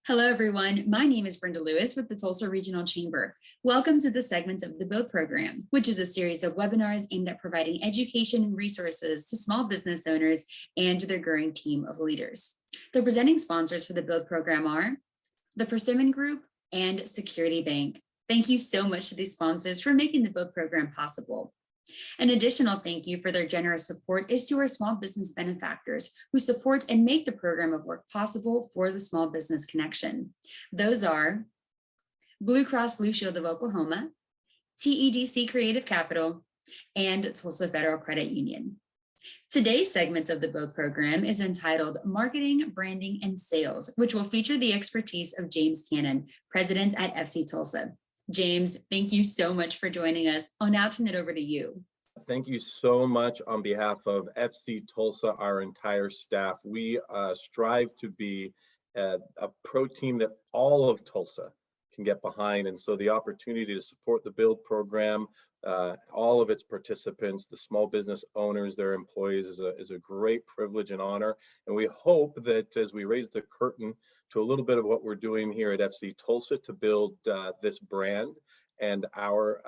Hello, everyone. My name is Brenda Lewis with the Tulsa Regional Chamber. Welcome to the segment of the Build Program, which is a series of webinars aimed at providing education and resources to small business owners and to their growing team of leaders. The presenting sponsors for the Build Program are the Persimmon Group and Security Bank. Thank you so much to these sponsors for making the Build Program possible. An additional thank you for their generous support is to our small business benefactors who support and make the program of work possible for the Small Business Connection. Those are Blue Cross Blue Shield of Oklahoma, TEDC Creative Capital, and Tulsa Federal Credit Union. Today's segment of the Build Program is entitled Marketing, Branding, and Sales, which will feature the expertise of James Cannon, President at FC Tulsa. James, thank you so much for joining us. I'll now turn it over to you. Thank you so much on behalf of FC Tulsa, our entire staff. We strive to be a pro team that all of Tulsa can get behind. And so the opportunity to support the Build Program, all of its participants, the small business owners, their employees is a great privilege and honor. And we hope that as we raise the curtain to a little bit of what we're doing here at FC Tulsa to build this brand and our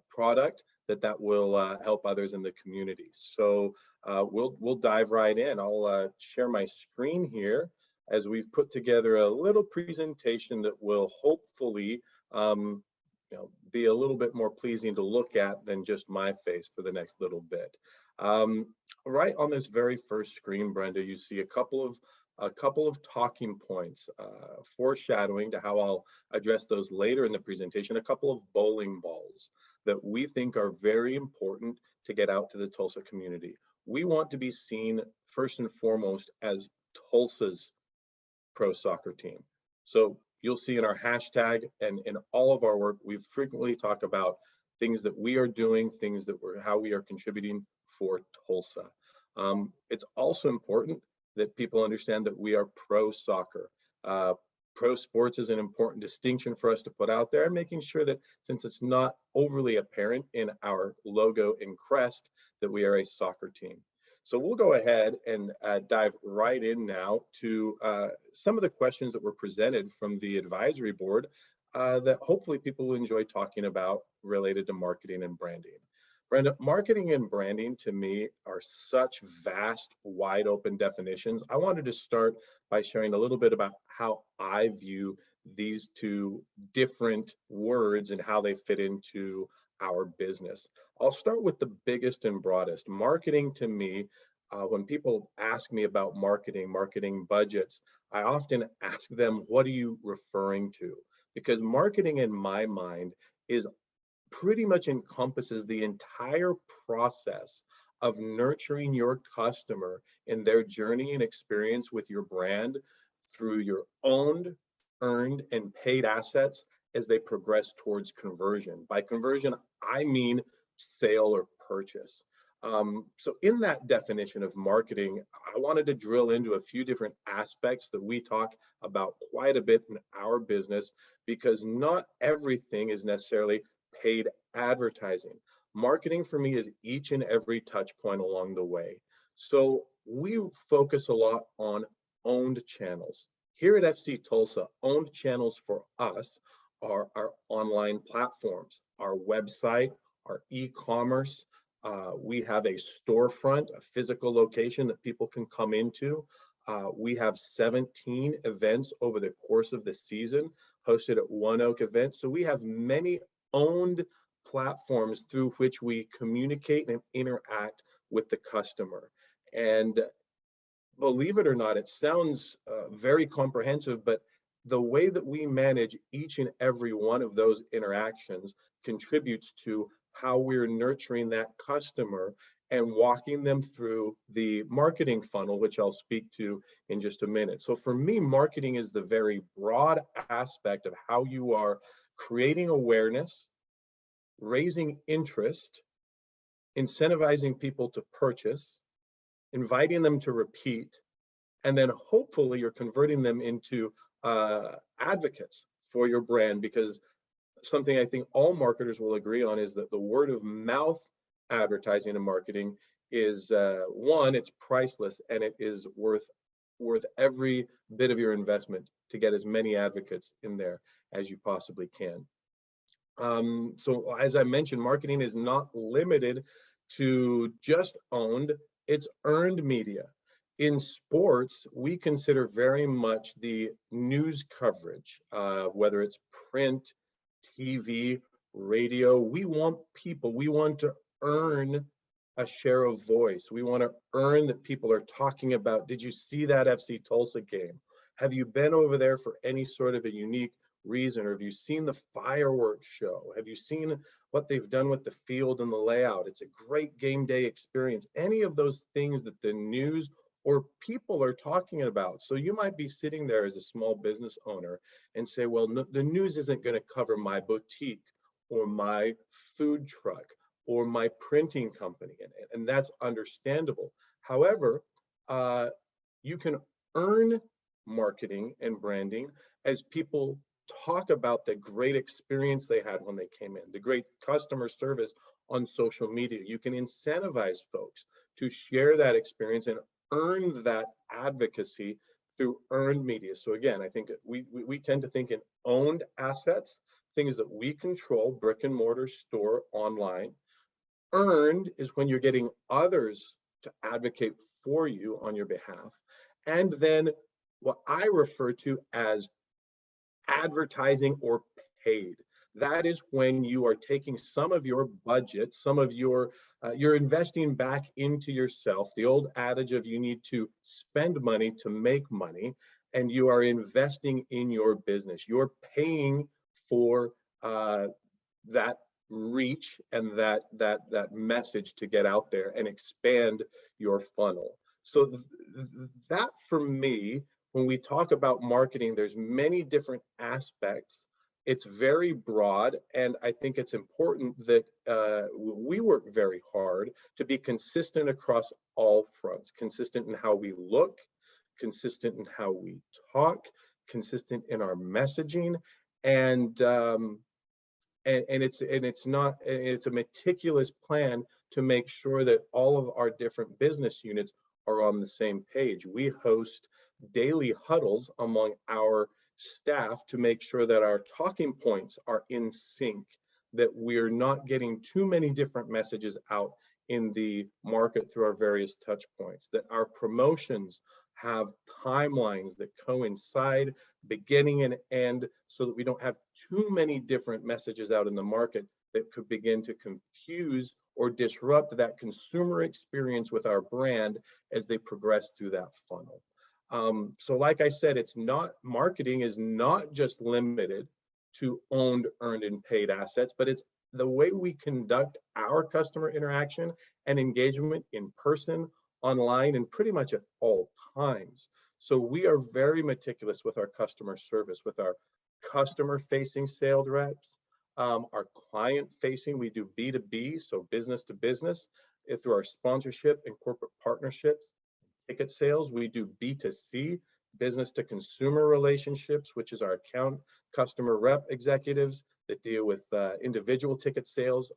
product, that will help others in the community. So we'll dive right in. I'll share my screen here as we've put together a little presentation that will hopefully be a little bit more pleasing to look at than just my face for the next little bit. Right on this very first screen, Brenda, you see a couple of talking points, foreshadowing to how I'll address those later in the presentation, a couple of bowling balls that we think are very important to get out to the Tulsa community. We want to be seen first and foremost as Tulsa's pro soccer team. So you'll see in our hashtag and in all of our work, we frequently talk about things that we are doing, how we are contributing for Tulsa. It's also important that people understand that we are pro soccer. Pro sports is an important distinction for us to put out there, and making sure that since it's not overly apparent in our logo and crest, that we are a soccer team. So we'll go ahead and dive right in now to some of the questions that were presented from the advisory board that hopefully people will enjoy talking about related to marketing and branding. Brenda, marketing and branding to me are such vast, wide open definitions. I wanted to start by sharing a little bit about how I view these two different words and how they fit into our business. I'll start with the biggest and broadest. Marketing to me, when people ask me about marketing budgets, I often ask them, what are you referring to? Because marketing in my mind is pretty much encompasses the entire process of nurturing your customer in their journey and experience with your brand through your owned, earned, and paid assets as they progress towards conversion. By conversion, I mean sale or purchase. So in that definition of marketing, I wanted to drill into a few different aspects that we talk about quite a bit in our business, because not everything is necessarily paid advertising. Marketing for me is each and every touch point along the way. So we focus a lot on owned channels. Here at FC Tulsa, owned channels for us are our online platforms, our website, our e-commerce. We have a storefront, a physical location that people can come into. We have 17 events over the course of the season hosted at One Oak Event. So we have many owned platforms through which we communicate and interact with the customer. And believe it or not, it sounds very comprehensive, but the way that we manage each and every one of those interactions contributes to how we're nurturing that customer and walking them through the marketing funnel, which I'll speak to in just a minute. So for me, marketing is the very broad aspect of how you are creating awareness, raising interest, incentivizing people to purchase, inviting them to repeat, and then hopefully you're converting them into advocates for your brand, because something I think all marketers will agree on is that the word of mouth advertising and marketing is one, it's priceless, and it is worth every bit of your investment to get as many advocates in there as you possibly can. So as I mentioned, marketing is not limited to just owned, it's earned media. In sports, we consider very much the news coverage, whether it's print, TV, radio. We want to earn a share of voice. We want to earn that people are talking about, did you see that FC Tulsa game? Have you been over there for any sort of a unique reason? Or have you seen the fireworks show? Have you seen what they've done with the field and the layout? It's a great game day experience. Any of those things that the news or people are talking about. So you might be sitting there as a small business owner and say, well, no, the news isn't going to cover my boutique or my food truck or my printing company. And that's understandable. However, you can earn marketing and branding as people talk about the great experience they had when they came in, the great customer service on social media. You can incentivize folks to share that experience and earn that advocacy through earned media. So again, I think we tend to think in owned assets, things that we control, brick and mortar, store, online. Earned is when you're getting others to advocate for you on your behalf. And then what I refer to as advertising or paid. That is when you are taking some of your budget, some of your, you're investing back into yourself. The old adage of you need to spend money to make money, and you are investing in your business. You're paying for that reach and that message to get out there and expand your funnel. So that for me, when we talk about marketing, there's many different aspects. It's very broad, and I think it's important that we work very hard to be consistent across all fronts, consistent in how we look, consistent in how we talk, consistent in our messaging, and it's a meticulous plan to make sure that all of our different business units are on the same page. We host daily huddles among our staff to make sure that our talking points are in sync, that we're not getting too many different messages out in the market through our various touch points, that our promotions have timelines that coincide, beginning and end, so that we don't have too many different messages out in the market that could begin to confuse or disrupt that consumer experience with our brand as they progress through that funnel. So like I said, marketing is not just limited to owned, earned, and paid assets, but it's the way we conduct our customer interaction and engagement in person, online, and pretty much at all times. So we are very meticulous with our customer service, with our customer-facing sales reps, our client-facing, we do B2B, so business to business, through our sponsorship and corporate partnerships. Ticket sales, we do B2C, business to consumer relationships, which is our account customer rep executives that deal with individual ticket sales,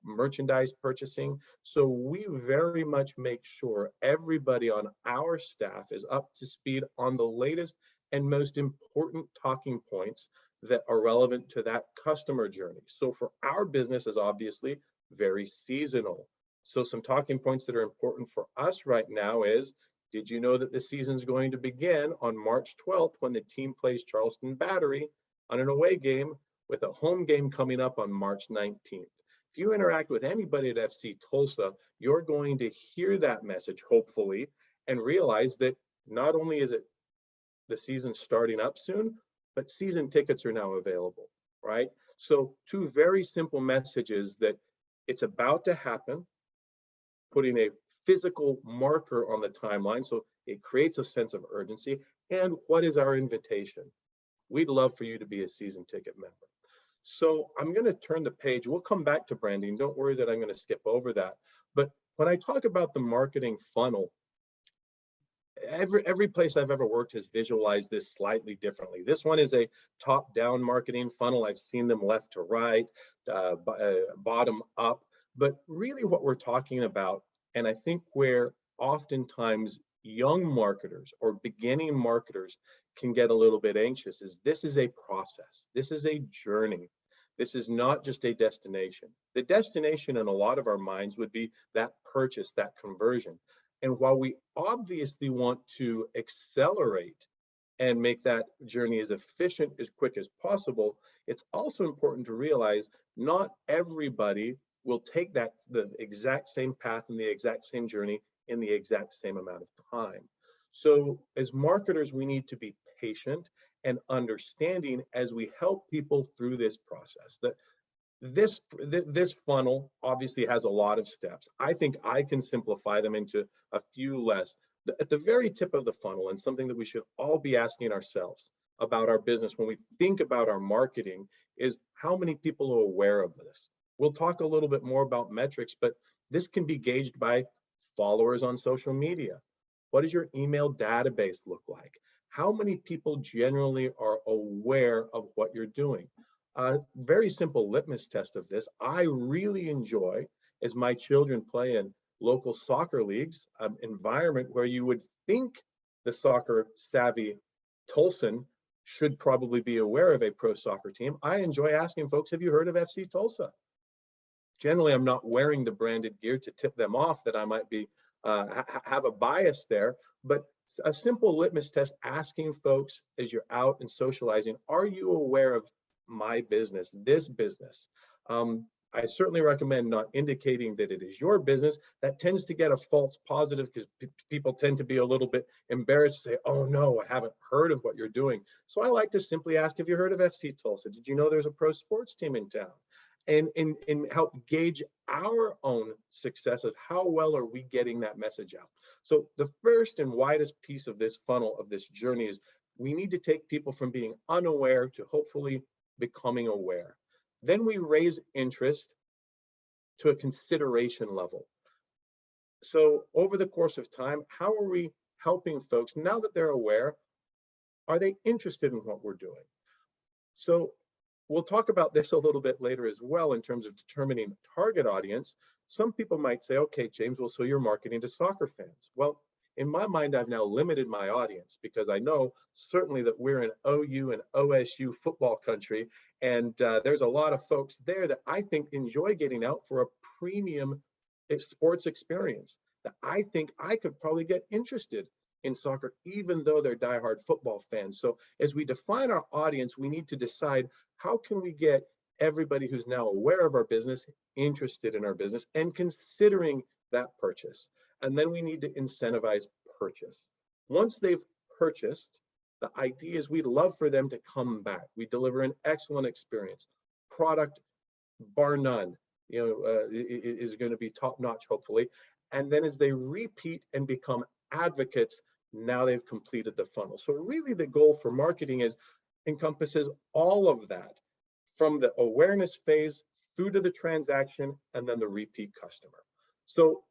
merchandise purchasing. So we very much make sure everybody on our staff is up to speed on the latest and most important talking points that are relevant to that customer journey. So for our business is obviously very seasonal. So some talking points that are important for us right now is, did you know that the season's going to begin on March 12th when the team plays Charleston Battery on an away game, with a home game coming up on March 19th? If you interact with anybody at FC Tulsa, you're going to hear that message, hopefully, and realize that not only is it the season starting up soon, but season tickets are now available, right? So two very simple messages that it's about to happen, putting a physical marker on the timeline so it creates a sense of urgency. And what is our invitation? We'd love for you to be a season ticket member. So I'm going to turn the page. We'll come back to branding. Don't worry that I'm going to skip over that. But when I talk about the marketing funnel, every place I've ever worked has visualized this slightly differently. This one is a top-down marketing funnel. I've seen them left to right, bottom up. But really what we're talking about, and I think where oftentimes young marketers or beginning marketers can get a little bit anxious is this is a process. This is a journey. This is not just a destination. The destination in a lot of our minds would be that purchase, that conversion. And while we obviously want to accelerate and make that journey as efficient, as quick as possible, it's also important to realize not everybody will take the exact same path and the exact same journey in the exact same amount of time. So as marketers, we need to be patient and understanding as we help people through this process. That this funnel obviously has a lot of steps. I think I can simplify them into a few less. At the very tip of the funnel, and something that we should all be asking ourselves about our business when we think about our marketing, is how many people are aware of this. We'll talk a little bit more about metrics, but this can be gauged by followers on social media. What does your email database look like? How many people generally are aware of what you're doing? Very simple litmus test of this. I really enjoy, as my children play in local soccer leagues, environment where you would think the soccer savvy Tulsan should probably be aware of a pro soccer team. I enjoy asking folks, have you heard of FC Tulsa? Generally, I'm not wearing the branded gear to tip them off that I might be have a bias there, but a simple litmus test asking folks as you're out and socializing, are you aware of my business, this business? I certainly recommend not indicating that it is your business. That tends to get a false positive because people tend to be a little bit embarrassed to say, oh no, I haven't heard of what you're doing. So I like to simply ask, have you heard of FC Tulsa? Did you know there's a pro sports team in town? And help gauge our own success of how well are we getting that message out. So the first and widest piece of this funnel, of this journey, is we need to take people from being unaware to hopefully becoming aware. Then we raise interest to a consideration level. So over the course of time, how are we helping folks now that they're aware? Are they interested in what we're doing? So we'll talk about this a little bit later as well in terms of determining target audience. Some people might say, okay, James, well, so you're marketing to soccer fans. Well, in my mind, I've now limited my audience because I know certainly that we're in OU and OSU football country, and there's a lot of folks there that I think enjoy getting out for a premium sports experience that I think I could probably get interested in soccer, even though they're diehard football fans. So as we define our audience, we need to decide how can we get everybody who's now aware of our business interested in our business and considering that purchase. And then we need to incentivize purchase. Once they've purchased, the idea is we'd love for them to come back. We deliver an excellent experience. Product, bar none, is going to be top notch, hopefully. And then as they repeat and become advocates, now they've completed the funnel. So really the goal for marketing encompasses all of that, from the awareness phase through to the transaction and then the repeat customer. So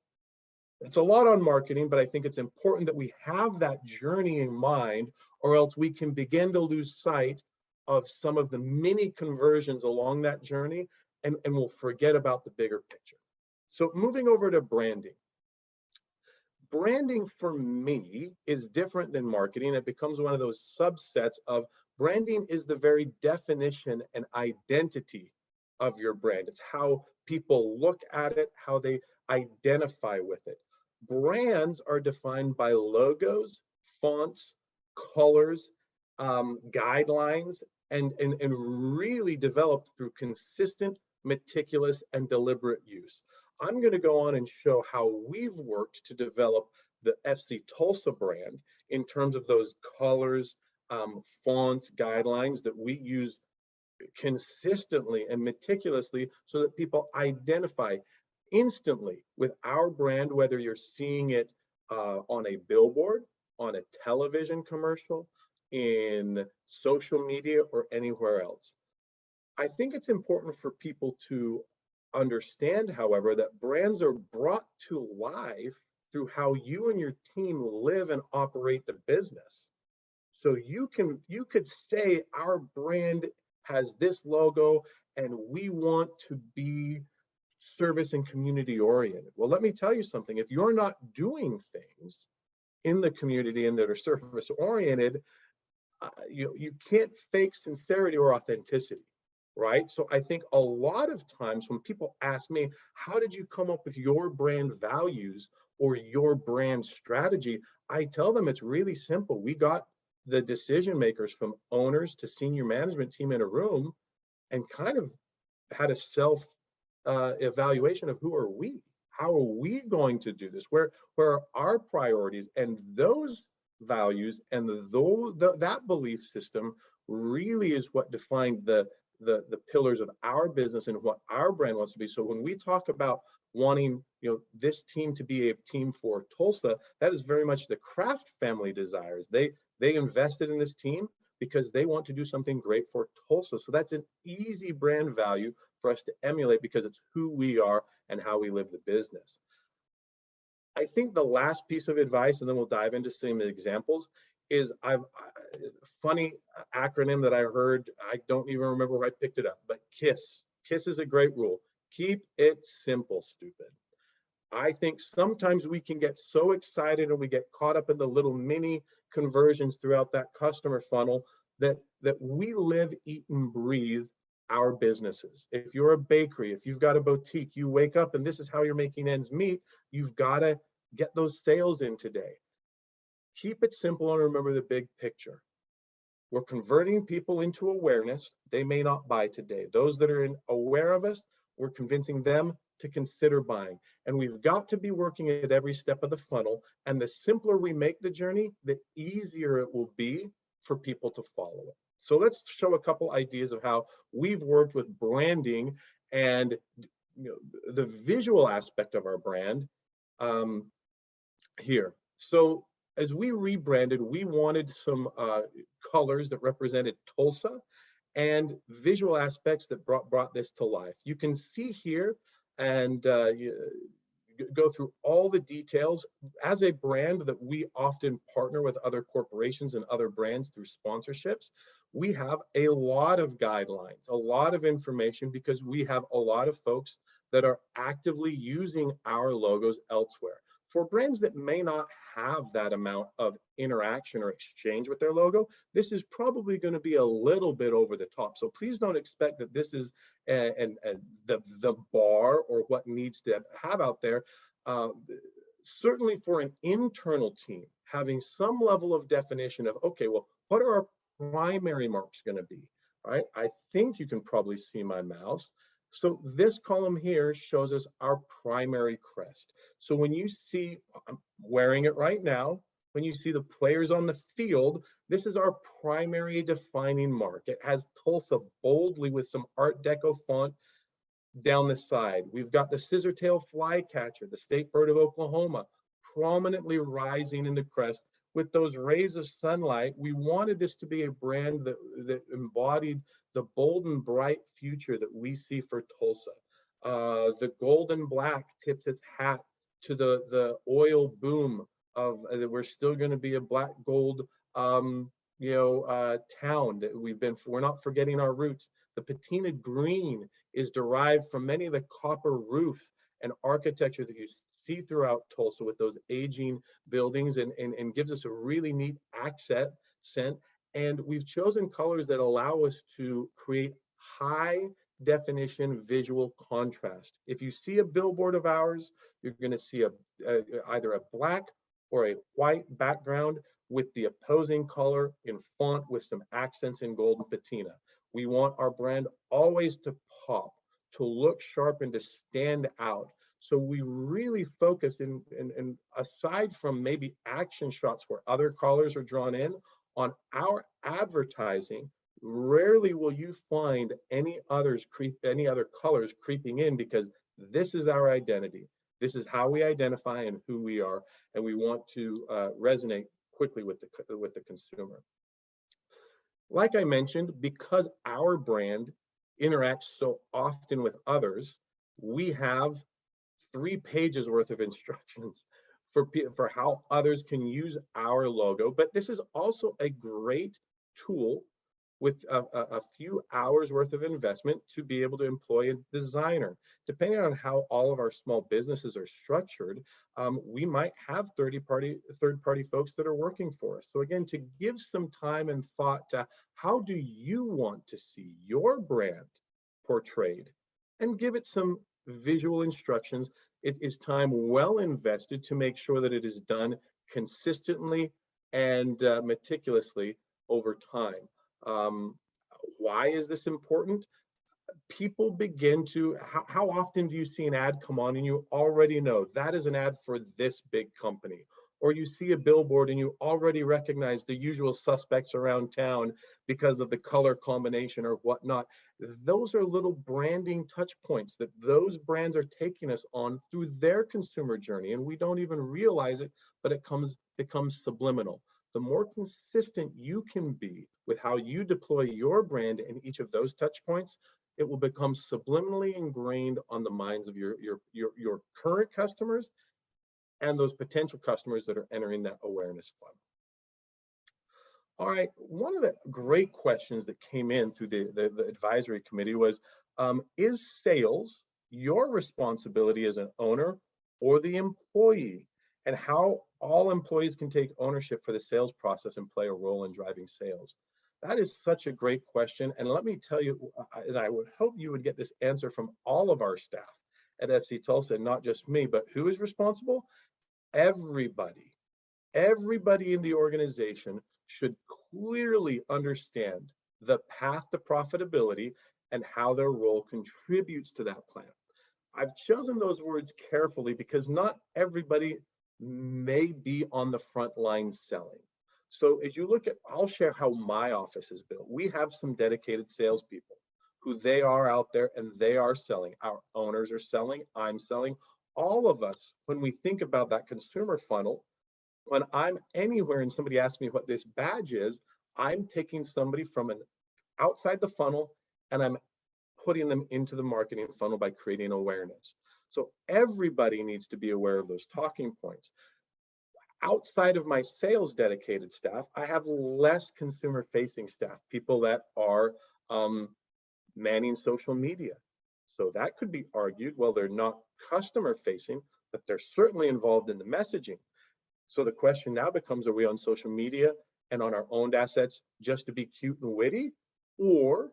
it's a lot on marketing, but I think it's important that we have that journey in mind, or else we can begin to lose sight of some of the mini conversions along that journey, and we'll forget about the bigger picture. So moving over to branding. Branding for me is different than marketing. It becomes one of those subsets of branding is the very definition and identity of your brand. It's how people look at it, how they identify with it. Brands are defined by logos, fonts, colors, guidelines, and really developed through consistent, meticulous, and deliberate use. I'm going to go on and show how we've worked to develop the FC Tulsa brand in terms of those colors, fonts, guidelines that we use consistently and meticulously so that people identify instantly with our brand, whether you're seeing it on a billboard, on a television commercial, in social media, or anywhere else. I think it's important for people to understand, however, that brands are brought to life through how you and your team live and operate the business. So you could say our brand has this logo and we want to be service and community oriented. Well, let me tell you something. If you're not doing things in the community and that are service oriented, you can't fake sincerity or authenticity, right? So I think a lot of times when people ask me, how did you come up with your brand values or your brand strategy? I tell them it's really simple. We got the decision makers from owners to senior management team in a room and kind of had a self evaluation of who are we? How are we going to do this? Where are our priorities? And those values and that belief system really is what defined the pillars of our business and what our brand wants to be. So when we talk about wanting this team to be a team for Tulsa, that is very much the Kraft family desires. They invested in this team because they want to do something great for Tulsa. So that's an easy brand value for us to emulate because it's who we are and how we live the business. I think the last piece of advice, and then we'll dive into some examples, is funny acronym that I heard. I don't even remember where I picked it up, but KISS. KISS is a great rule. Keep it simple, stupid. I think sometimes we can get so excited and we get caught up in the little mini conversions throughout that customer funnel that we live, eat, and breathe our businesses. If you're a bakery, if you've got a boutique, you wake up and this is how you're making ends meet. You've got to get those sales in today. Keep it simple and remember the big picture. We're converting people into awareness. They may not buy today. Those that are aware of us, we're convincing them to consider buying. And we've got to be working at every step of the funnel. And the simpler we make the journey, the easier it will be for people to follow it. So let's show a couple ideas of how we've worked with branding and the visual aspect of our brand here. So as we rebranded, we wanted some colors that represented Tulsa and visual aspects that brought this to life. You can see here and go through all the details. As a brand that we often partner with other corporations and other brands through sponsorships, we have a lot of guidelines, a lot of information, because we have a lot of folks that are actively using our logos elsewhere. For brands that may not have that amount of interaction or exchange with their logo, this is probably going to be a little bit over the top. So please don't expect that this is the bar or what needs to have out there. Certainly for an internal team, having some level of definition of, okay, well, what are our primary marks going to be, right? I think you can probably see my mouse. So this column here shows us our primary crest. So when you see, I'm wearing it right now, when you see the players on the field, this is our primary defining mark. It has Tulsa boldly with some Art Deco font down the side. We've got the scissortail flycatcher, the state bird of Oklahoma, prominently rising in the crest with those rays of sunlight. We wanted this to be a brand that embodied the bold and bright future that we see for Tulsa. The gold and black tips its hat to the oil boom of that we're still going to be a black gold town that we're not forgetting our roots. The patina green is derived from many of the copper roof and architecture that you see throughout Tulsa with those aging buildings and gives us a really neat accent. And we've chosen colors that allow us to create high definition visual contrast. If you see a billboard of ours, you're going to see either a black or a white background with the opposing color in font with some accents in gold and patina. We want our brand always to pop, to look sharp, and to stand out. So we really focus and aside from maybe action shots where other colors are drawn in, on our advertising, rarely will you find any other colors creeping in, because this is our identity. This is how we identify and who we are, and we want to resonate quickly with the consumer. Like I mentioned, because our brand interacts so often with others, we have 3 pages worth of instructions for how others can use our logo. But this is also a great tool with a few hours worth of investment to be able to employ a designer. Depending on how all of our small businesses are structured, we might have third-party folks that are working for us. So again, to give some time and thought to how do you want to see your brand portrayed, and give it some visual instructions. It is time well invested to make sure that it is done consistently and meticulously over time. Why is this important? People begin to, how often do you see an ad come on and you already know that is an ad for this big company? Or you see a billboard and you already recognize the usual suspects around town because of the color combination or whatnot. Those are little branding touch points that those brands are taking us on through their consumer journey, and we don't even realize it, but it becomes subliminal. The more consistent you can be with how you deploy your brand in each of those touch points, it will become subliminally ingrained on the minds of your current customers and those potential customers that are entering that awareness funnel. All right, one of the great questions that came in through the advisory committee was, is sales your responsibility as an owner or the employee? And how all employees can take ownership for the sales process and play a role in driving sales. That is such a great question. And let me tell you, and I would hope you would get this answer from all of our staff at FC Tulsa, not just me, but who is responsible? Everybody. Everybody in the organization should clearly understand the path to profitability and how their role contributes to that plan. I've chosen those words carefully because not everybody may be on the front line selling. So as you look at, I'll share how my office is built. We have some dedicated salespeople who they are out there and they are selling. Our owners are selling, I'm selling. All of us, when we think about that consumer funnel, when I'm anywhere and somebody asks me what this badge is, I'm taking somebody from an outside the funnel and I'm putting them into the marketing funnel by creating awareness. So everybody needs to be aware of those talking points. Outside of my sales dedicated staff, I have less consumer facing staff, people that are manning social media. So that could be argued, well, they're not customer facing, but they're certainly involved in the messaging. So the question now becomes, are we on social media and on our owned assets just to be cute and witty? Or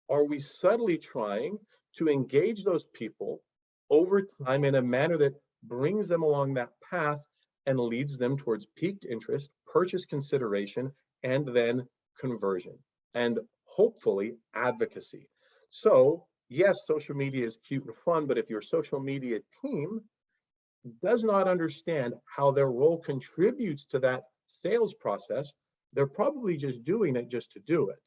are we subtly trying to engage those people over time in a manner that brings them along that path and leads them towards piqued interest, purchase consideration, and then conversion, and hopefully advocacy? So yes, social media is cute and fun, but if your social media team does not understand how their role contributes to that sales process, they're probably just doing it just to do it.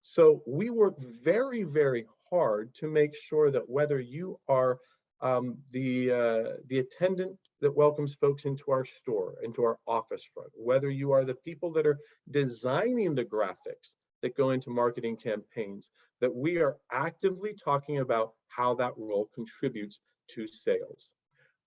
So we work very, very hard to make sure that whether you are the attendant that welcomes folks into our store, into our office front, whether you are the people that are designing the graphics that go into marketing campaigns, that we are actively talking about how that role contributes to sales.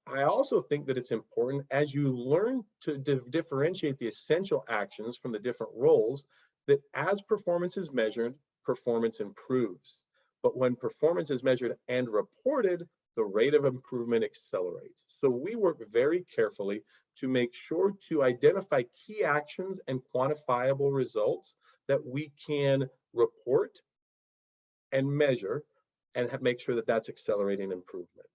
I also think that it's important as you learn to differentiate the essential actions from the different roles, that as performance is measured, performance improves. But when performance is measured and reported, the rate of improvement accelerates. So we work very carefully to make sure to identify key actions and quantifiable results that we can report and measure and make sure that that's accelerating improvement.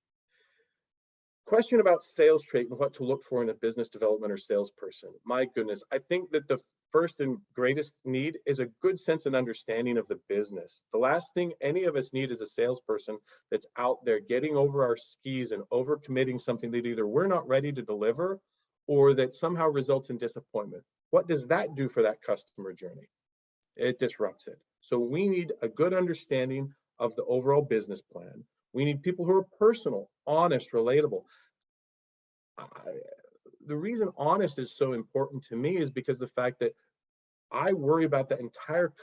Question about sales trait and what to look for in a business development or salesperson. My goodness, I think that the first and greatest need is a good sense and understanding of the business. The last thing any of us need is a salesperson that's out there getting over our skis and overcommitting something that either we're not ready to deliver or that somehow results in disappointment. What does that do for that customer journey? It disrupts it. So we need a good understanding of the overall business plan. We need people who are personal, honest, relatable. The reason honest is so important to me is because the fact that I worry about the entire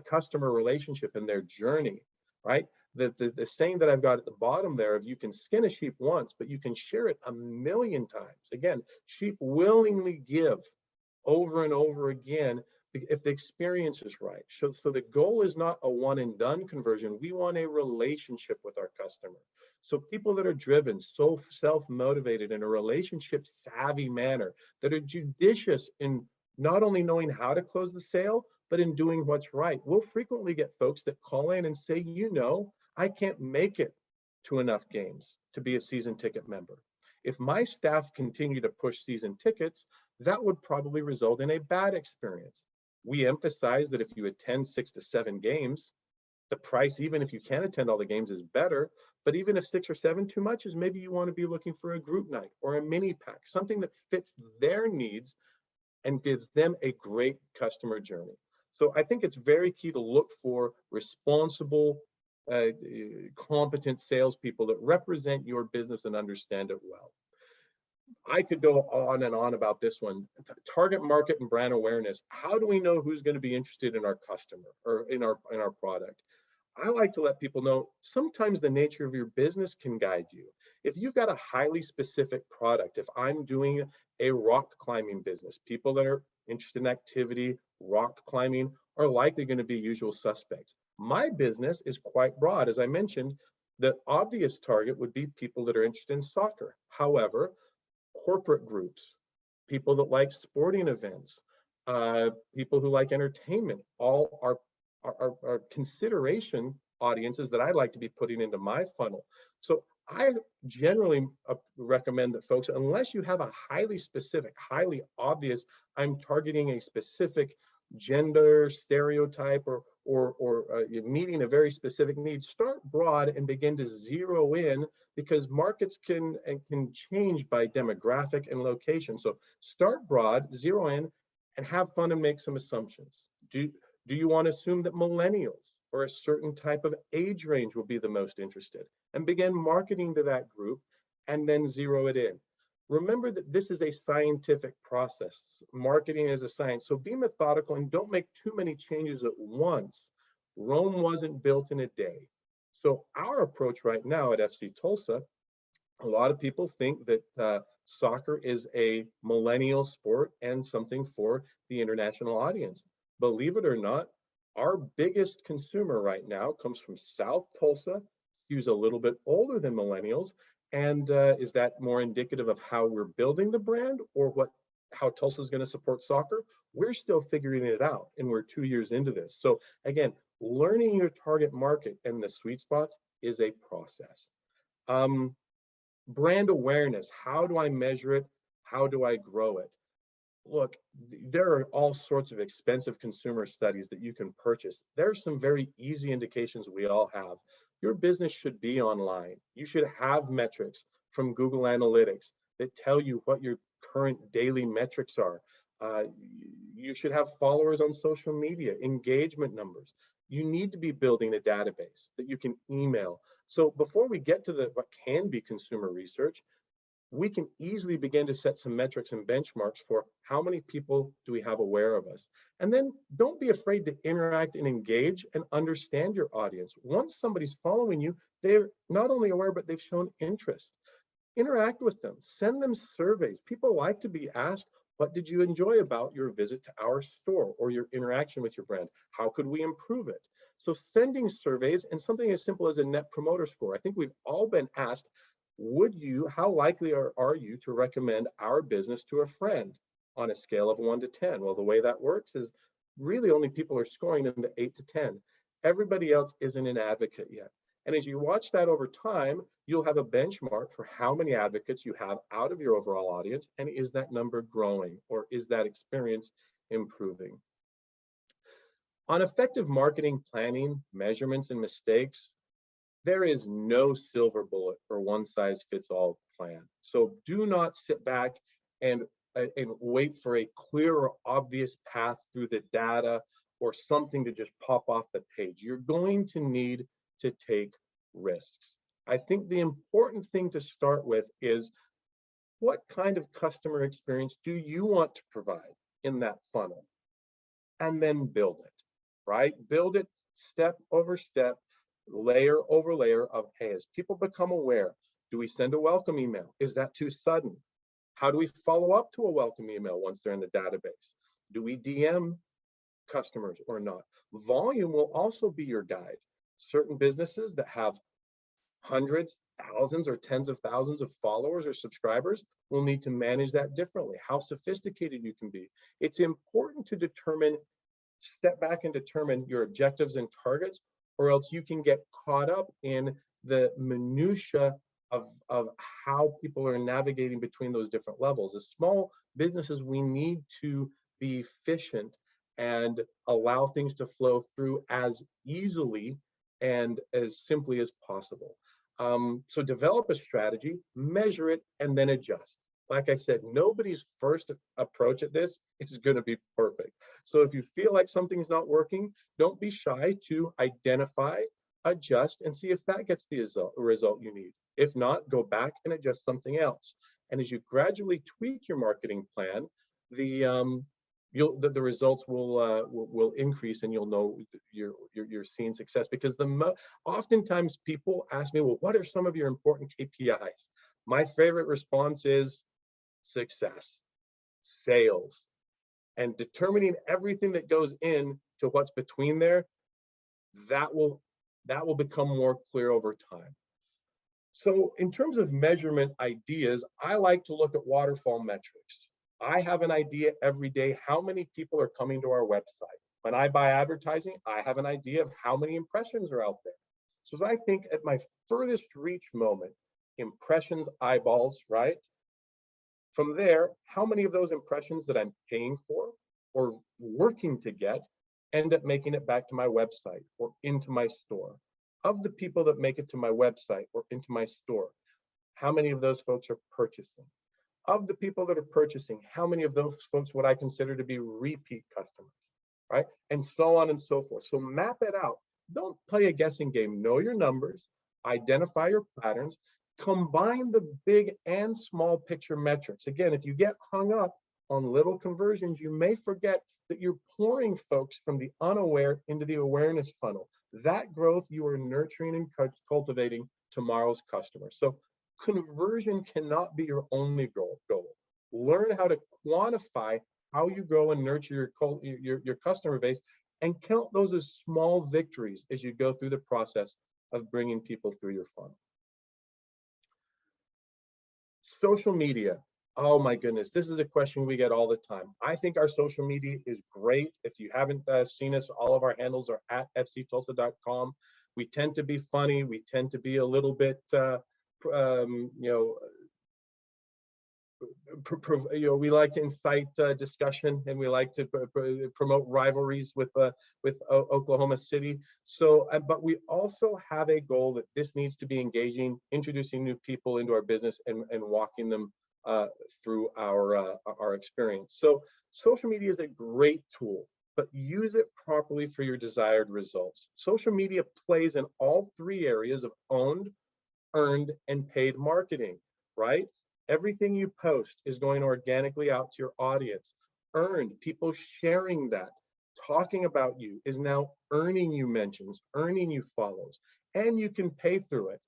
customer relationship and their journey, right? The saying that I've got at the bottom there of you can skin a sheep once, but you can shear it 1,000,000 times. Again, sheep willingly give over and over again if the experience is right. So the goal is not a one and done conversion. We want a relationship with our customer. So people that are driven, so self-motivated in a relationship savvy manner, that are judicious in not only knowing how to close the sale, but in doing what's right. We'll frequently get folks that call in and say, I can't make it to enough games to be a season ticket member. If my staff continue to push season tickets, that would probably result in a bad experience. We emphasize that if you attend 6 to 7 games, the price, even if you can attend all the games, is better. But even if 6 or 7 too much is, maybe you want to be looking for a group night or a mini pack, something that fits their needs and gives them a great customer journey. So I think it's very key to look for responsible, competent salespeople that represent your business and understand it well. I could go on and on about this one. Target market and brand awareness. How do we know who's going to be interested in our customer or in our product? I like to let people know sometimes the nature of your business can guide you. If you've got a highly specific product, if I'm doing a rock climbing business, people that are interested in activity, rock climbing, are likely going to be usual suspects. My business is quite broad. As I mentioned, the obvious target would be people that are interested in soccer. However, corporate groups, people that like sporting events, people who like entertainment, all are consideration audiences that I like to be putting into my funnel. So I generally recommend that folks, unless you have a highly specific, highly obvious, I'm targeting a specific gender stereotype or meeting a very specific need, start broad and begin to zero in, because markets can change by demographic and location. So start broad, zero in, and have fun and make some assumptions. Do you want to assume that millennials or a certain type of age range will be the most interested, and begin marketing to that group and then zero it in? Remember that this is a scientific process. Marketing is a science. So be methodical and don't make too many changes at once. Rome wasn't built in a day. So our approach right now at FC Tulsa, a lot of people think that soccer is a millennial sport and something for the international audience. Believe it or not, our biggest consumer right now comes from South Tulsa, who's a little bit older than millennials. And is that more indicative of how we're building the brand or how Tulsa is going to support soccer? We're still figuring it out, and we're 2 years into this. So again, learning your target market and the sweet spots is a process. Brand awareness, how do I measure it? How do I grow it? Look, there are all sorts of expensive consumer studies that you can purchase. There are some very easy indications we all have. Your business should be online. You should have metrics from Google Analytics that tell you what your current daily metrics are. You should have followers on social media, engagement numbers. You need to be building a database that you can email. So before we get to what can be consumer research, we can easily begin to set some metrics and benchmarks for how many people do we have aware of us. And then don't be afraid to interact and engage and understand your audience. Once somebody's following you, they're not only aware, but they've shown interest. Interact with them, send them surveys. People like to be asked, what did you enjoy about your visit to our store or your interaction with your brand? How could we improve it? So sending surveys and something as simple as a net promoter score. I think we've all been asked, how likely are you to recommend our business to a friend on a scale of 1 to 10? Well, the way that works is really only people are scoring in the 8 to 10. Everybody else isn't an advocate yet. And as you watch that over time, you'll have a benchmark for how many advocates you have out of your overall audience, and is that number growing or is that experience improving? On effective marketing planning, measurements, and mistakes, there is no silver bullet or one-size-fits-all plan. So do not sit back and wait for a clear or obvious path through the data or something to just pop off the page. You're going to need to take risks. I think the important thing to start with is, what kind of customer experience do you want to provide in that funnel? And then build it, right? Build it step over step, layer over layer of, hey, as people become aware, do we send a welcome email? Is that too sudden? How do we follow up to a welcome email once they're in the database? Do we DM customers or not. Volume will also be your guide. Certain businesses that have hundreds, thousands, or tens of thousands of followers or subscribers will need to manage that differently, how sophisticated you can be. It's important to step back and determine your objectives and targets, or else you can get caught up in the minutia of how people are navigating between those different levels. As small businesses, we need to be efficient and allow things to flow through as easily and as simply as possible. So develop a strategy, measure it, and then adjust. Like I said, nobody's first approach at this is going to be perfect. So if you feel like something's not working, don't be shy to identify, adjust, and see if that gets the result you need. If not, go back and adjust something else. And as you gradually tweak your marketing plan, the results will increase, and you'll know you're seeing success. Because oftentimes people ask me, well, what are some of your important KPIs? My favorite response is success, sales, and determining everything that goes in to what's between there. That will become more clear over time. So in terms of measurement ideas, I like to look at waterfall metrics. I have an idea every day how many people are coming to our website. When I buy advertising, I have an idea of how many impressions are out there. So as I think at my furthest reach moment, impressions, eyeballs, right? From there, how many of those impressions that I'm paying for or working to get end up making it back to my website or into my store? Of the people that make it to my website or into my store, how many of those folks are purchasing? Of the people that are purchasing, how many of those folks would I consider to be repeat customers, right? And so on and so forth. So map it out. Don't play a guessing game. Know your numbers, identify your patterns, combine the big and small picture metrics. Again, if you get hung up on little conversions, you may forget that you're pouring folks from the unaware into the awareness funnel. That growth you are nurturing and cultivating tomorrow's customers. So conversion cannot be your only goal. Learn how to quantify how you grow and nurture your customer base, and count those as small victories as you go through the process of bringing people through your funnel. Social media. Oh my goodness, this is a question we get all the time. I think our social media is great. If you haven't seen us, all of our handles are at fctulsa.com. We tend to be funny. We tend to be a little bit, we like to incite discussion, and we like to promote rivalries with Oklahoma City. So, but we also have a goal that this needs to be engaging, introducing new people into our business, and walking them through our experience. So social media is a great tool, but use it properly for your desired results. Social media plays in all three areas of owned, earned, and paid marketing, right? Everything you post is going organically out to your audience. Earned, people sharing that, talking about you, is now earning you mentions, earning you follows, and you can pay through it.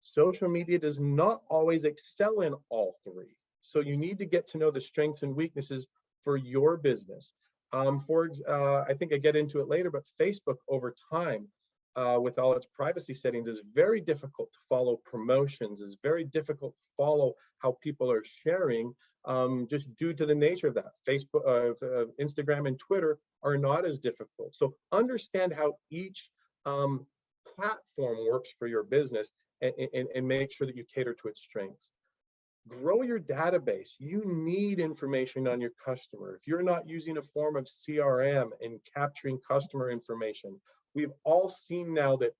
Social media does not always excel in all three. So you need to get to know the strengths and weaknesses for your business. I think I get into it later, but Facebook over time, with all its privacy settings, is very difficult to follow promotions, is very difficult to follow how people are sharing, just due to the nature of that. Facebook, Instagram, and Twitter are not as difficult. So understand how each platform works for your business, and make sure that you cater to its strengths. Grow your database. You need information on your customer. If you're not using a form of CRM and capturing customer information, we've all seen now that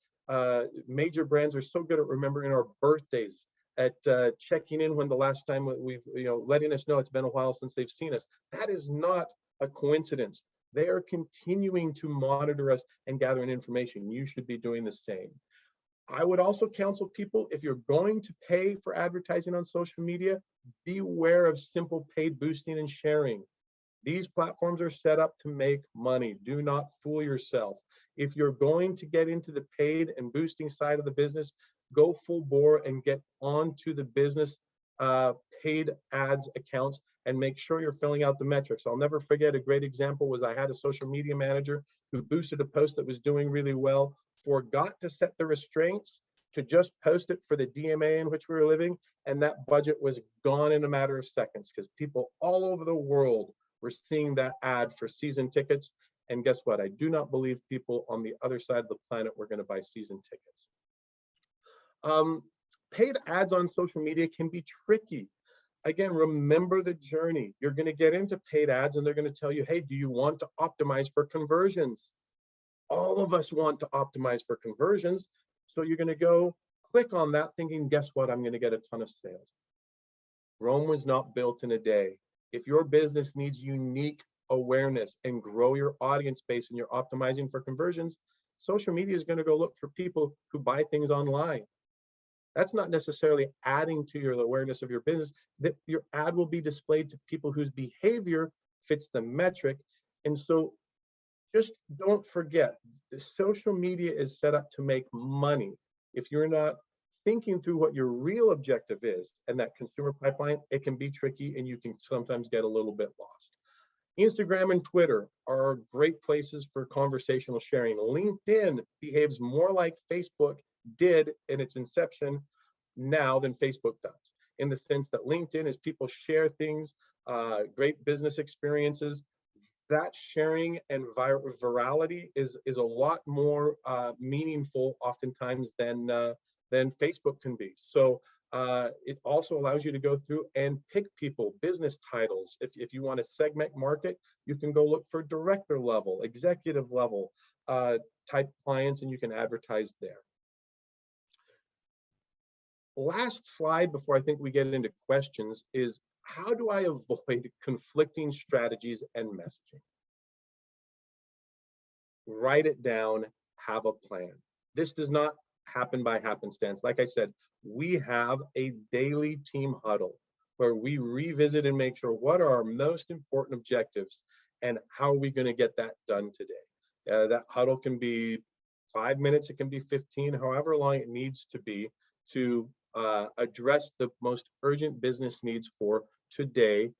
major brands are so good at remembering our birthdays, at checking in when the last time we've, letting us know it's been a while since they've seen us. That is not a coincidence. They are continuing to monitor us and gathering information. You should be doing the same. I would also counsel people, if you're going to pay for advertising on social media, beware of simple paid boosting and sharing. These platforms are set up to make money. Do not fool yourself. If you're going to get into the paid and boosting side of the business, go full bore and get onto the business paid ads accounts and make sure you're filling out the metrics. I'll never forget a great example was I had a social media manager who boosted a post that was doing really well, forgot to set the restraints to just post it for the DMA in which we were living, and that budget was gone in a matter of seconds because people all over the world were seeing that ad for season tickets. And guess what? I do not believe people on the other side of the planet were going to buy season tickets. Paid ads on social media can be tricky. Again, remember the journey. You're going to get into paid ads and they're going to tell you, hey, do you want to optimize for conversions? All of us want to optimize for conversions. So you're going to go click on that thinking, guess what? I'm going to get a ton of sales. Rome was not built in a day. If your business needs unique awareness and grow your audience base and you're optimizing for conversions, social media is going to go look for people who buy things online. That's not necessarily adding to your awareness of your business, that your ad will be displayed to people whose behavior fits the metric. And so just don't forget, the social media is set up to make money. If you're not thinking through what your real objective is and that consumer pipeline, it can be tricky and you can sometimes get a little bit lost. Instagram and Twitter are great places for conversational sharing. LinkedIn behaves more like Facebook did in its inception now than Facebook does, in the sense that LinkedIn is people share things, great business experiences. That sharing and virality is a lot more meaningful oftentimes than Facebook can be. So it also allows you to go through and pick people, business titles. If you want to segment market, you can go look for director level, executive level type clients, and you can advertise there. Last slide before I think we get into questions is, how do I avoid conflicting strategies and messaging? Write it down, have a plan. This does not happen by happenstance. Like I said, we have a daily team huddle where we revisit and make sure what are our most important objectives and how are we going to get that done today. That huddle can be 5 minutes, it can be 15, however long it needs to be to address the most urgent business needs for today,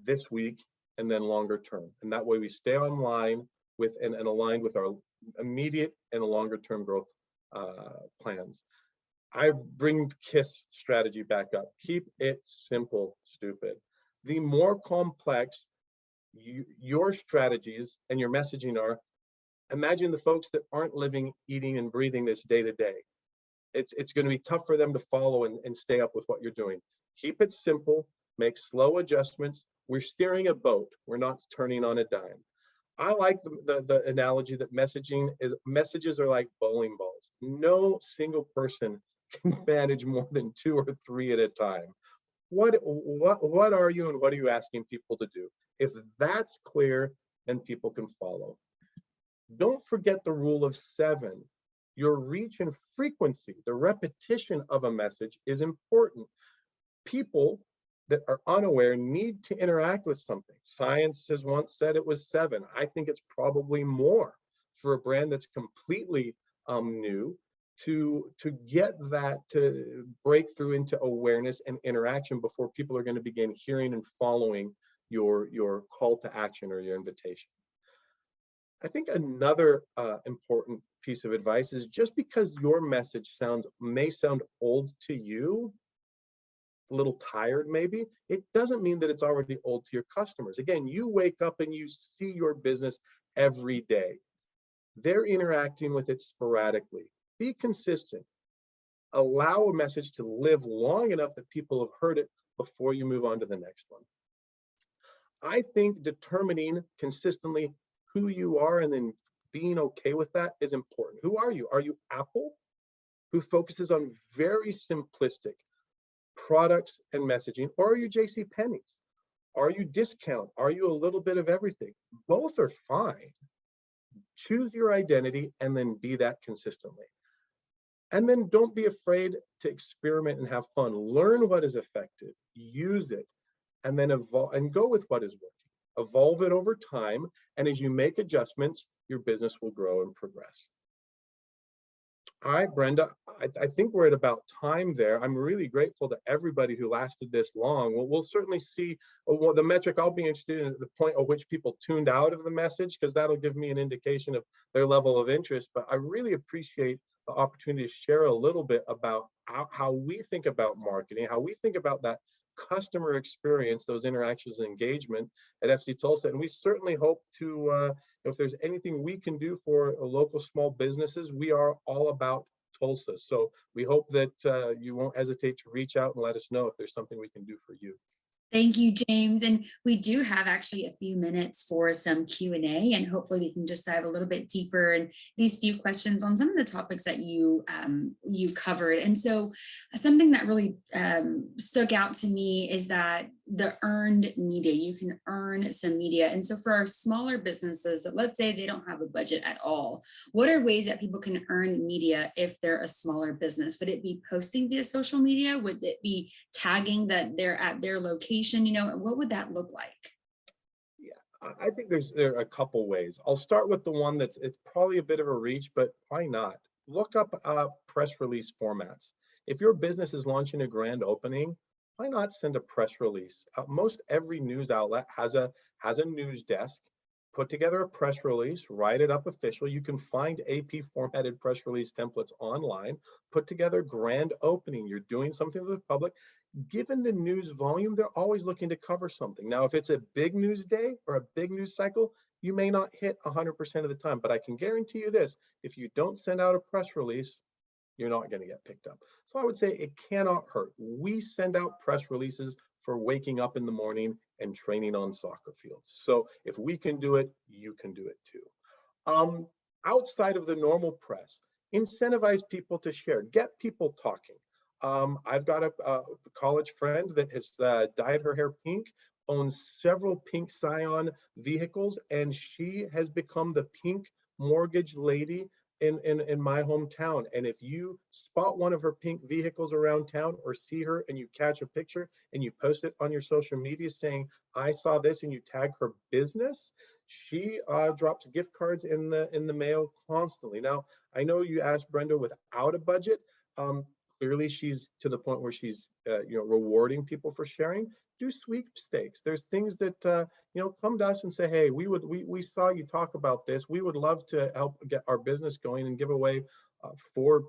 this week, and then longer term. And that way we stay online with and aligned with our immediate and longer term growth plans. I bring KISS strategy back up. Keep it simple, stupid. The more complex your strategies and your messaging are, imagine the folks that aren't living, eating, and breathing this day to day. It's going to be tough for them to follow and stay up with what you're doing. Keep it simple, make slow adjustments. We're steering a boat, we're not turning on a dime. I like the analogy that messages are like bowling balls. No single person can manage more than 2 or 3 at a time. What are you and what are you asking people to do? If that's clear, then people can follow. Don't forget the rule of 7. Your reach and frequency, the repetition of a message is important. People that are unaware need to interact with something. Science has once said it was 7. I think it's probably more for a brand that's completely new to get that to break through into awareness and interaction before people are going to begin hearing and following your call to action or your invitation. I think another important piece of advice is, just because your message may sound old to you, a little tired maybe, it doesn't mean that it's already old to your customers. Again, you wake up and you see your business every day. They're interacting with it sporadically. Be consistent. Allow a message to live long enough that people have heard it before you move on to the next one. I think determining consistently who you are and then being okay with that is important. Who are you? Are you Apple, who focuses on very simplistic products and messaging, or are you JCPenney's? Are you discount? Are you a little bit of everything? Both are fine. Choose your identity and then be that consistently. And then don't be afraid to experiment and have fun. Learn what is effective, use it, and then evolve and go with what is working. Evolve it over time, and as you make adjustments, your business will grow and progress. All right, Brenda, I think we're at about time there. I'm really grateful to everybody who lasted this long. We'll certainly see the metric. I'll be interested in the point at which people tuned out of the message, because that'll give me an indication of their level of interest. But I really appreciate the opportunity to share a little bit about how we think about marketing, how we think about that customer experience, those interactions and engagement at FC Tulsa. And we certainly hope to, if there's anything we can do for local small businesses, we are all about Tulsa. So we hope that you won't hesitate to reach out and let us know if there's something we can do for you. Thank you, James. And we do have actually a few minutes for some Q&A, and hopefully we can just dive a little bit deeper in these few questions on some of the topics that you covered. And so something that really stuck out to me is that the earned media, you can earn some media. And so for our smaller businesses, let's say they don't have a budget at all, what are ways that people can earn media if they're a smaller business? Would it be posting via social media? Would it be tagging that they're at their location? What would that look like? Yeah, I think there are a couple ways. I'll start with the one it's probably a bit of a reach, but why not? Look up press release formats. If your business is launching a grand opening, why not send a press release? Most every news outlet has a news desk. Put together a press release, write it up official. You can find AP formatted press release templates online. Put together grand opening. You're doing something for the public. Given the news volume, they're always looking to cover something. Now, if it's a big news day or a big news cycle, you may not hit 100% of the time, but I can guarantee you this: if you don't send out a press release, you're not going to get picked up. So I would say it cannot hurt. We send out press releases for waking up in the morning and training on soccer fields. So if we can do it, you can do it too. Outside of the normal press, incentivize people to share, get people talking. I've got a college friend that has dyed her hair pink, owns several pink Scion vehicles, and she has become the pink mortgage lady in my hometown. And if you spot one of her pink vehicles around town or see her and you catch a picture and you post it on your social media saying, I saw this, and you tag her business, she drops gift cards in the mail constantly. Now, I know you asked Brenda without a budget. Clearly she's to the point where she's rewarding people for sharing. Do sweepstakes. There's things that come to us and say, hey, we saw you talk about this. We would love to help get our business going and give away 4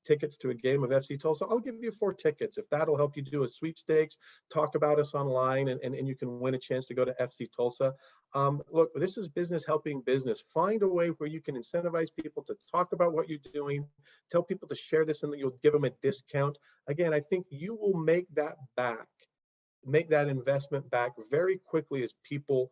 tickets to a game of FC Tulsa. I'll give you 4 tickets if that'll help you do a sweepstakes. Talk about us online, and you can win a chance to go to FC Tulsa. Look, this is business helping business. Find a way where you can incentivize people to talk about what you're doing. Tell people to share this, and that you'll give them a discount. Again, I think you will make that investment back very quickly as people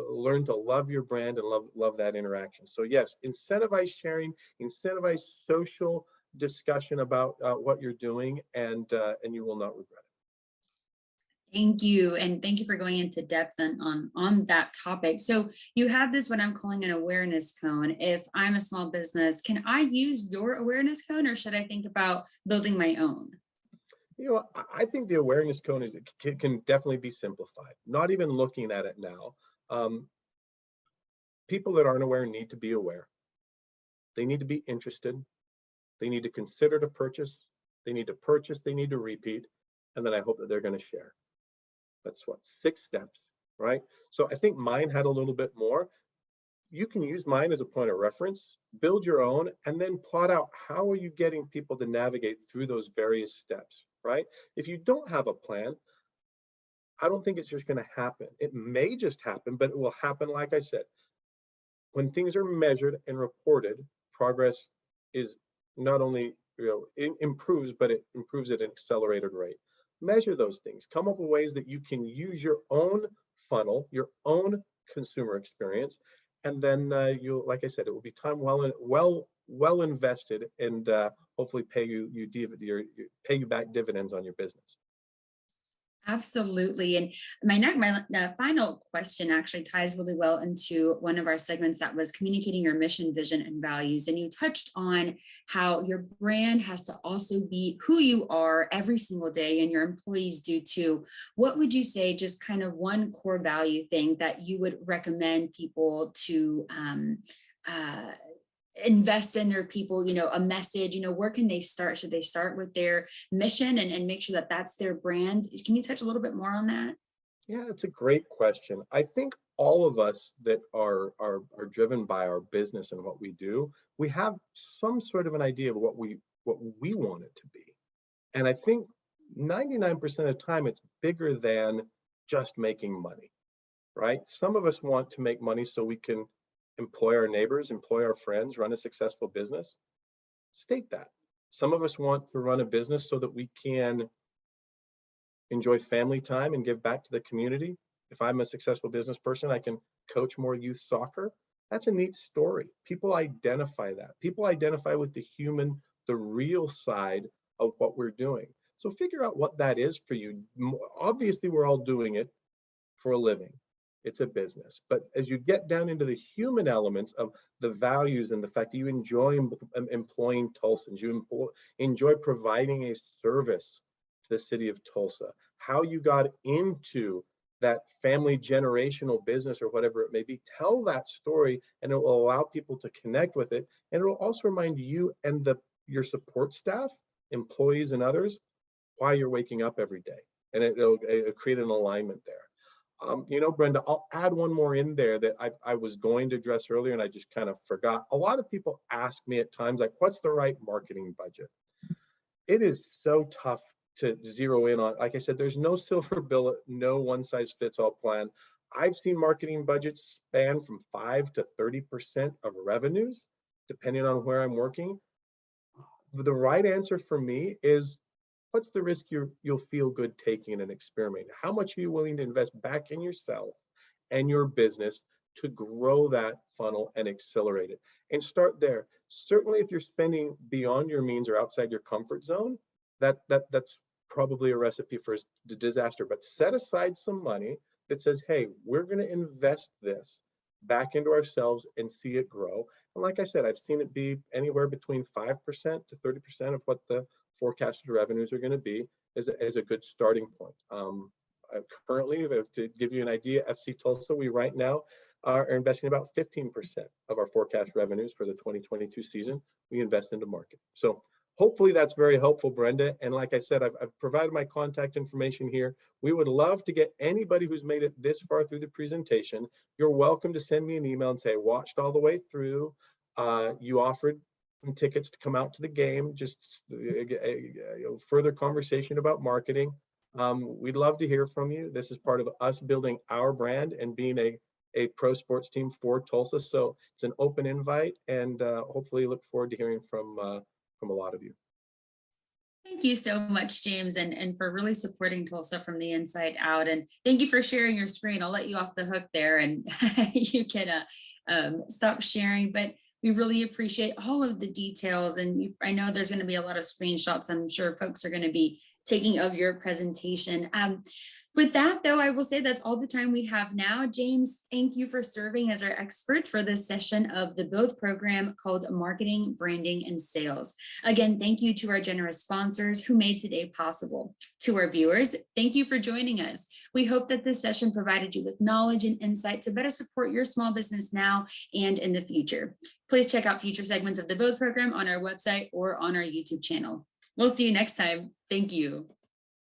learn to love your brand and love that interaction. So yes, incentivize sharing, incentivize social discussion about what you're doing, and you will not regret it. Thank you. And thank you for going into depth on that topic. So you have this, what I'm calling an awareness cone. If I'm a small business, can I use your awareness cone, or should I think about building my own? I think the awareness cone can definitely be simplified. Not even looking at it now. People that aren't aware need to be aware. They need to be interested. They need to consider to purchase. They need to purchase. They need to repeat. And then I hope that they're going to share. That's 6 steps, right? So I think mine had a little bit more. You can use mine as a point of reference, build your own, and then plot out how are you getting people to navigate through those various steps, right? If you don't have a plan, I don't think it's just going to happen. It may just happen, but it will happen, like I said. When things are measured and reported, progress is not only it improves, but it improves at an accelerated rate. Measure those things. Come up with ways that you can use your own funnel, your own consumer experience, and then you'll, like I said, it will be time well invested, and hopefully pay you back dividends on your business. Absolutely. And my final question actually ties really well into one of our segments that was communicating your mission, vision, and values. And you touched on how your brand has to also be who you are every single day, and your employees do too. What would you say, just kind of one core value thing that you would recommend people to invest in their people, a message, where can they start? Should they start with their mission and make sure that that's their brand? Can you touch a little bit more on that? Yeah, it's a great question. I think all of us that are driven by our business and what we do, we have some sort of an idea of what we want it to be. And I think 99% of the time it's bigger than just making money, right? Some of us want to make money so we can employ our neighbors, employ our friends, run a successful business. State that. Some of us want to run a business so that we can enjoy family time and give back to the community. If I'm a successful business person, I can coach more youth soccer. That's a neat story. People identify that. People identify with the human, the real side of what we're doing. So figure out what that is for you. Obviously, we're all doing it for a living. It's a business. But as you get down into the human elements of the values and the fact that you enjoy employing Tulsans, you enjoy providing a service to the city of Tulsa, how you got into that family generational business or whatever it may be, tell that story and it will allow people to connect with it. And it will also remind you and your support staff, employees and others, why you're waking up every day. And it'll create an alignment there. Brenda, I'll add one more in there that I was going to address earlier and I just kind of forgot. A lot of people ask me at times, like, what's the right marketing budget? It is so tough to zero in on. Like I said, there's no silver bullet, no one size fits all plan. I've seen marketing budgets span from 5 to 30% of revenues, depending on where I'm working. The right answer for me is, what's the risk you'll feel good taking and experimenting? How much are you willing to invest back in yourself and your business to grow that funnel and accelerate it? And start there. Certainly, if you're spending beyond your means or outside your comfort zone, that's probably a recipe for disaster. But set aside some money that says, hey, we're going to invest this back into ourselves and see it grow. And like I said, I've seen it be anywhere between 5% to 30% of what the forecasted revenues are going to be as a good starting point. Currently, to give you an idea, FC Tulsa, we right now are investing about 15% of our forecast revenues for the 2022 season. We invest into market. So hopefully that's very helpful, Brenda. And like I said, I've provided my contact information here. We would love to get anybody who's made it this far through the presentation. You're welcome to send me an email and say, watched all the way through. You offered some tickets to come out to the game, just further conversation about marketing. We'd love to hear from you. This is part of us building our brand and being a pro sports team for Tulsa. So it's an open invite, and hopefully look forward to hearing from a lot of you. Thank you so much, James, and for really supporting Tulsa from the inside out. And thank you for sharing your screen. I'll let you off the hook there and you can stop sharing. But we really appreciate all of the details. And I know there's going to be a lot of screenshots I'm sure folks are going to be taking of your presentation. With that, though, I will say that's all the time we have now. James, thank you for serving as our expert for this session of the Build program called Marketing, Branding, and Sales. Again, thank you to our generous sponsors who made today possible. To our viewers, thank you for joining us. We hope that this session provided you with knowledge and insight to better support your small business now and in the future. Please check out future segments of the Build program on our website or on our YouTube channel. We'll see you next time. Thank you.